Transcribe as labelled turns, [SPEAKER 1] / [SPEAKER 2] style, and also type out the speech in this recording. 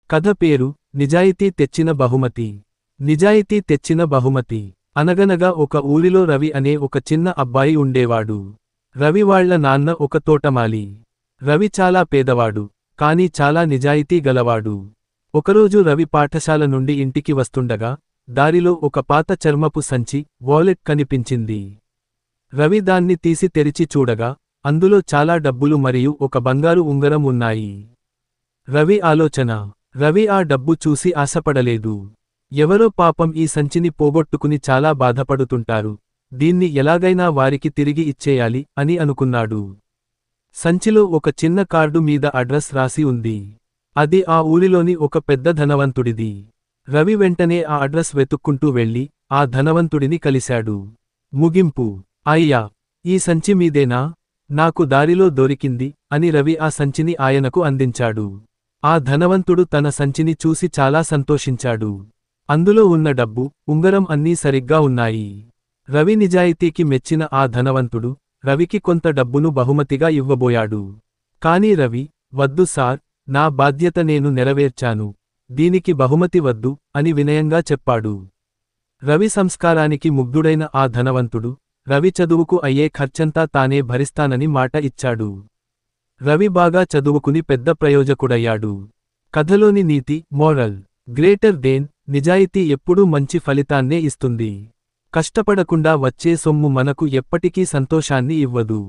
[SPEAKER 1] కథ పేరు నిజాయితీ తెచ్చిన బహుమతి. నిజాయితీ తెచ్చిన బహుమతి. అనగనగా ఒక ఊరిలో రవి అనే ఒక చిన్న అబ్బాయి ఉండేవాడు. రవి వాళ్ళ నాన్న ఒక తోటమాలి. రవి చాలా పేదవాడు, కాని చాలా నిజాయితీ గలవాడు. ఒకరోజు రవి పాఠశాల నుండి ఇంటికి వస్తుండగా దారిలో ఒక పాత చర్మపు సంచి, వాలెట్ కనిపించింది. రవి దాన్ని తీసి తెరిచి చూడగా అందులో చాలా డబ్బులు మరియు ఒక బంగారు ఉంగరం ఉన్నాయి. రవి ఆలోచన. రవి ఆ డబ్బు చూసి ఆశపడలేదు. ఎవరో పాపం ఈ సంచిని పోగొట్టుకుని చాలా బాధపడుతుంటారు, దీన్ని ఎలాగైనా వారికి తిరిగి ఇచ్చేయాలి అని అనుకున్నాడు. సంచిలో ఒక చిన్న కార్డు మీద అడ్రస్ రాసి ఉంది. అది ఆ ఊరిలోని ఒక పెద్ద ధనవంతుడిది. రవి వెంటనే ఆ అడ్రస్ వెతుక్కుంటూ వెళ్ళి ఆ ధనవంతుడిని కలిశాడు. ముగింపు. అయ్యా, ఈ సంచి మీదేనా? నాకు దారిలో దొరికింది అని రవి ఆ సంచిని ఆయనకు అందించాడు. ఆ ధనవంతుడు తన సంచిని చూసి చాలా సంతోషించాడు. అందులో ఉన్న డబ్బు, ఉంగరం అన్నీ సరిగ్గా ఉన్నాయి. రవి నిజాయితీకి మెచ్చిన ఆ ధనవంతుడు రవికి కొంత డబ్బును బహుమతిగా ఇవ్వబోయాడు. కాని రవి, వద్దు సార్, నా బాధ్యత నేను నెరవేర్చాను, దీనికి బహుమతి వద్దు అని వినయంగా చెప్పాడు. రవి సంస్కారానికి ముగ్ధుడైన ఆ ధనవంతుడు రవి చదువుకు అయ్యే ఖర్చంతా తానే భరిస్తానని మాట ఇచ్చాడు. రవి బాగా చదువుకుని పెద్ద ప్రయోజకుడయ్యాడు. కథలోని నీతి, మోరల్. గ్రేటర్ దెన్, నిజాయితీ ఎప్పుడూ మంచి ఫలితాన్నే ఇస్తుంది. కష్టపడకుండా వచ్చే సొమ్ము మనకు ఎప్పటికీ సంతోషాన్ని ఇవ్వదు.